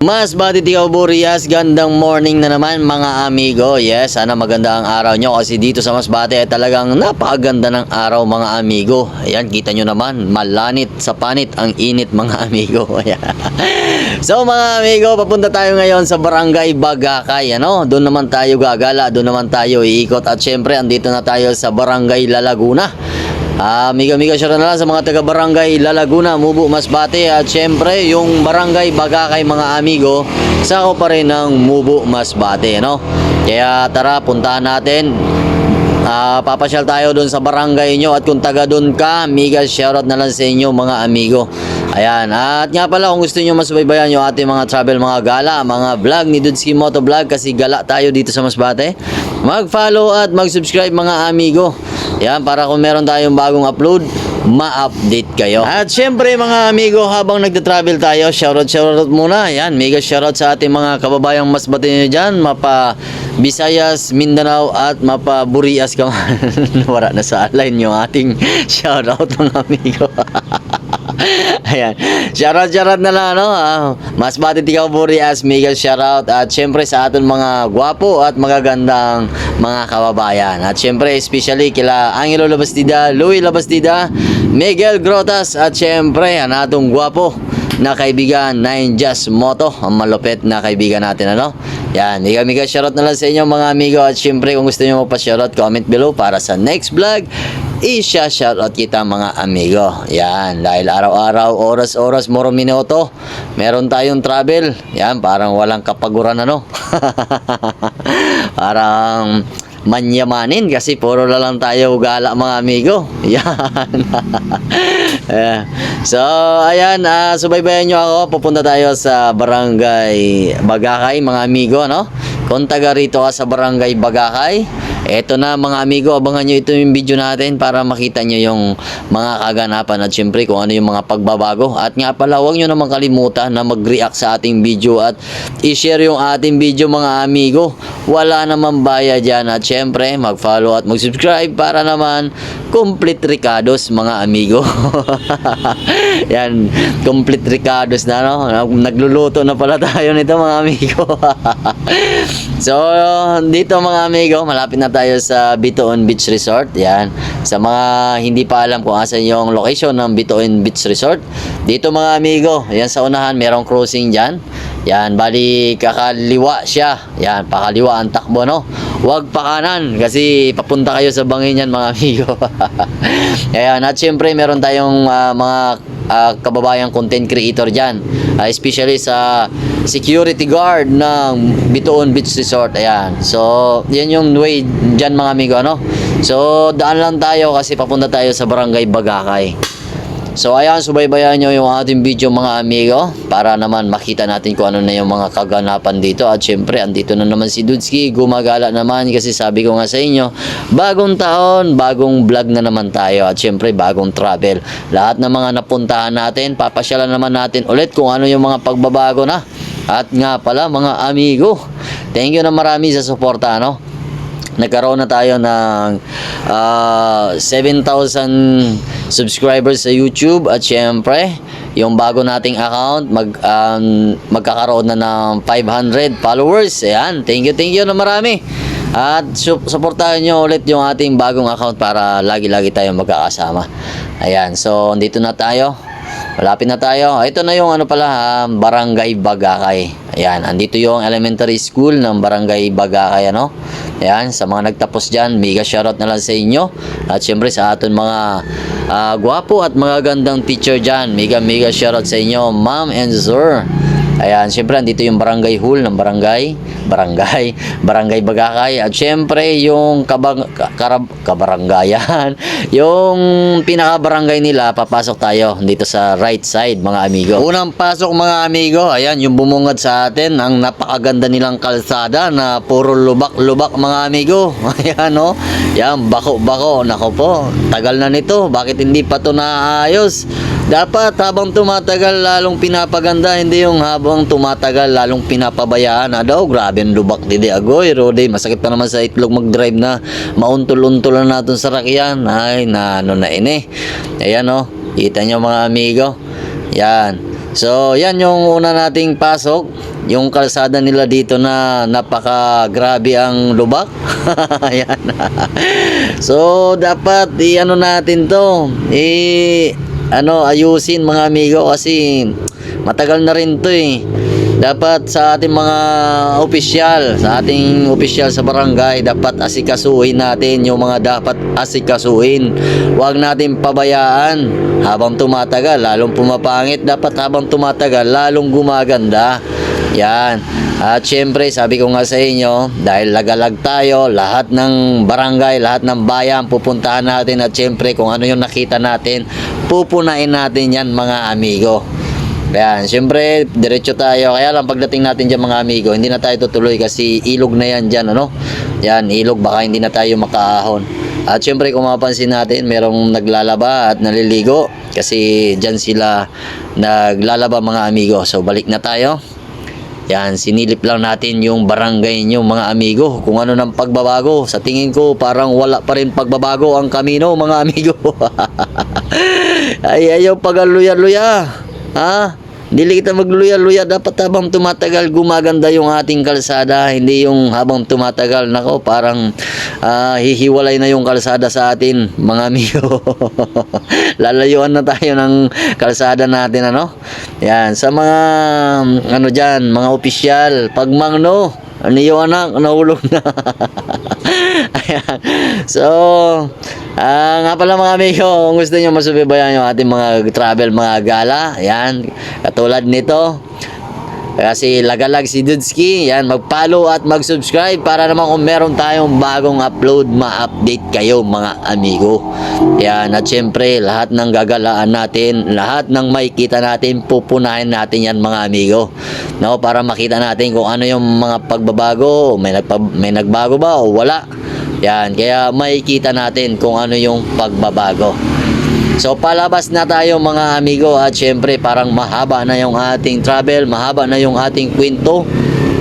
Mas bati ikaw Burias, gandang morning na naman mga amigo. Yes, sana maganda ang araw nyo kasi dito sa Masbate ay talagang napakaganda ng araw mga amigo. Ayan, kita nyo naman, malanit sa panit ang init mga amigo. Ayan. So mga amigo, papunta tayo ngayon sa Barangay Bagakay. Ano? Doon naman tayo gagala, doon naman tayo iikot at syempre andito na tayo sa Barangay Lalaguna. Amiga share na lang sa mga taga-barangay Lalaguna, Mubo, Masbate at syempre yung barangay Bagakay mga amigo, sako pa rin ng Mubo, Masbate, no? Kaya tara, puntahan natin. Papasyal tayo doon sa barangay nyo at kung taga doon ka, mega shoutout na lang sa inyo mga amigo. Ayan, at nga pala kung gusto nyo masubaybayan yung ating mga travel, mga gala, mga vlog ni Dudski Moto Vlog kasi gala tayo dito sa Masbate, mag-follow at mag-subscribe mga amigo. Yan, para kung meron tayong bagong upload, ma-update kayo. At syempre mga amigo, habang nagta-travel tayo, shoutout muna. Yan, mega shoutout sa ating mga kababayang Masbate nyo dyan, mapa Visayas, Mindanao at mapa Burias ka man. Wala na sa line yung ating shoutout mga amigo. Ayan, shoutout na lang, no? Masbate ikaw Burias, mega shoutout. At syempre sa ating mga gwapo at magagandang mga kababayan. At syempre especially kila Angelo Labastida, Louie Labastida, Miguel Grotas at syempre ang atong gwapo na kaibigan Nine Just Moto, ang malupit na kaibigan natin, ano? Yan, mega shoutout na lang sa inyo mga amigo. At syempre kung gusto nyo magpa-shoutout, comment below para sa next vlog shoutout kita mga amigo. Yan, dahil araw-araw, oras-oras, moro minuto meron tayong travel. Yan, parang walang kapaguran, ano? Parang manyamanin kasi puro na lang tayo gala mga amigo. Yan. So ayan, subaybayan nyo ako. Pupunta tayo sa Barangay Bagakay mga amigo, no? Kung taga rito ka sa Barangay Bagakay, eto na mga amigo, abangan nyo ito yung video natin para makita nyo yung mga kaganapan at syempre kung ano yung mga pagbabago. At nga pala, huwag nyo naman kalimutan na mag-react sa ating video at i-share yung ating video mga amigo. Wala naman bayad dyan at syempre mag-follow at mag-subscribe para naman complete ricados mga amigo. Yan, complete ricados na, no? Nagluluto na pala tayo nito mga amigo. So dito mga amigo, malapit na tayo sa Bituon Beach Resort. Yan, sa mga hindi pa alam kung asan yung location ng Bituon Beach Resort, dito mga amigo, yan sa unahan merong cruising dyan. Yan, bali kakaliwa siya. Yan, pakaliwa ang takbo, no? Huwag pa kanan kasi papunta kayo sa bangin yan mga amigo. Ayan, at syempre meron tayong mga kababayang content creator dyan, especially sa security guard ng Bituon Beach Resort. Ayan, so yan yung way dyan mga amigo, no? So daan lang tayo kasi papunta tayo sa Barangay Bagakay. So ayan, subaybayan nyo yung ating video mga amigo para naman makita natin kung ano na yung mga kaganapan dito. At syempre andito na naman si Dudski, gumagala naman kasi sabi ko nga sa inyo, bagong taon, bagong vlog na naman tayo at syempre bagong travel. Lahat ng mga napuntahan natin, papasyalan naman natin ulit kung ano yung mga pagbabago na. At nga pala mga amigo, thank you na marami sa suporta, no? Nagkaroon na tayo ng 7,000 subscribers sa YouTube at syempre yung bago nating account magkakaroon na ng 500 followers. Ayan, thank you na marami. At suportahan nyo ulit yung ating bagong account para lagi-lagi tayong magkakasama. Ayan, so dito na tayo. Malapit na tayo. Ito na yung ano pala, Barangay Bagakay. Ayan, andito yung elementary school ng Barangay Bagakay, ano? Ayan, sa mga nagtapos dyan, mega shoutout na lang sa inyo. At syempre sa aton mga gwapo at mga gandang teacher dyan, mega shoutout sa inyo, ma'am and sir. Ayan, syempre andito yung barangay hall ng barangay Bagakay. At syempre yung kabarangayan, yung pinaka-barangay nila, papasok tayo dito sa right side mga amigo. Unang pasok mga amigo, ayan yung bumungad sa atin, ang napakaganda nilang kalsada na puro lubak-lubak mga amigo. Ayan, no? Yan, bako-bako. Nako po, tagal na nito, bakit hindi pa ito naayos? Dapat habang tumatagal lalong pinapaganda, hindi yung habang tumatagal lalong pinapabayaan na daw. Grabe ang lubak didi agoy, Rode. Masakit pa naman sa itlog mag-drive na mauntol-untol na natin sa rakyan. Ay, na ano na ini. Ayan, oh. Kita nyo mga amigo. Yan. So, yan yung una nating pasok. Yung kalsada nila dito na napaka-grabe ang lubak. Yan. So, dapat i-ano natin to. Ayusin mga amigo kasi matagal na rin to eh. Dapat sa ating mga opisyal, sa ating opisyal sa barangay, dapat asikasuhin natin yung mga dapat asikasuhin. Huwag natin pabayaan habang tumatagal, lalong pumapangit. Dapat habang tumatagal, lalong gumaganda. Yan. At syempre, sabi ko nga sa inyo, dahil lagalag tayo, lahat ng barangay, lahat ng bayan, pupuntahan natin. At syempre, kung ano yung nakita natin, pupunain natin yan mga amigo. Ayan, syempre, diretso tayo. Kaya lang, pagdating natin dyan mga amigo, hindi na tayo tutuloy kasi ilog na yan dyan, ano? Yan, ilog, baka hindi na tayo makaahon. At syempre, kung mapapansin natin, merong naglalaba at naliligo kasi dyan sila naglalaba mga amigo. So, balik na tayo. Yan, sinilip lang natin yung barangay nyo mga amigo. Kung ano ng pagbabago. Sa tingin ko, parang wala pa rin pagbabago ang Camino mga amigo. Ay, ayaw pag-aluya-luya. Ha? Dili kita magluya-luya. Dapat habang tumatagal gumaganda yung ating kalsada. Hindi yung habang tumatagal nako parang hihiwalay na yung kalsada sa atin mga amigo. Lalayuan na tayo ng kalsada natin, ano? Yan, sa mga ano diyan, mga opisyal, pag mangno, ano yung anak, nahulog na. Ayan. So, nga pala mga amigo, kung gusto nyo masubaybayan yung ating mga travel, mga gala, ayan, katulad nito, kasi lagalag si Dudski, yan, mag-follow at mag-subscribe para naman kung meron tayong bagong upload, ma-update kayo mga amigo. Yan, at syempre, lahat ng gagalaan natin, lahat ng makikita natin, pupunahin natin yan mga amigo. No, para makita natin kung ano yung mga pagbabago, may nagbago ba o wala. Yan, kaya makikita natin kung ano yung pagbabago. So palabas na tayo mga amigo at syempre parang mahaba na yung ating travel, mahaba na yung ating kwento.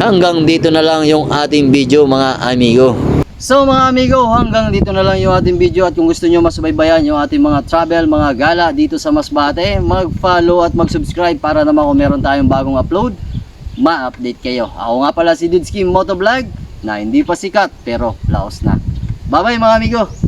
Hanggang dito na lang yung ating video mga amigo. So mga amigo, hanggang dito na lang yung ating video at kung gusto nyo masubaybayan yung ating mga travel, mga gala dito sa Masbate, mag-follow at mag-subscribe para naman kung meron tayong bagong upload, ma-update kayo. Ako nga pala si Dudski Motovlog na hindi pa sikat pero laos na. Bye bye mga amigo!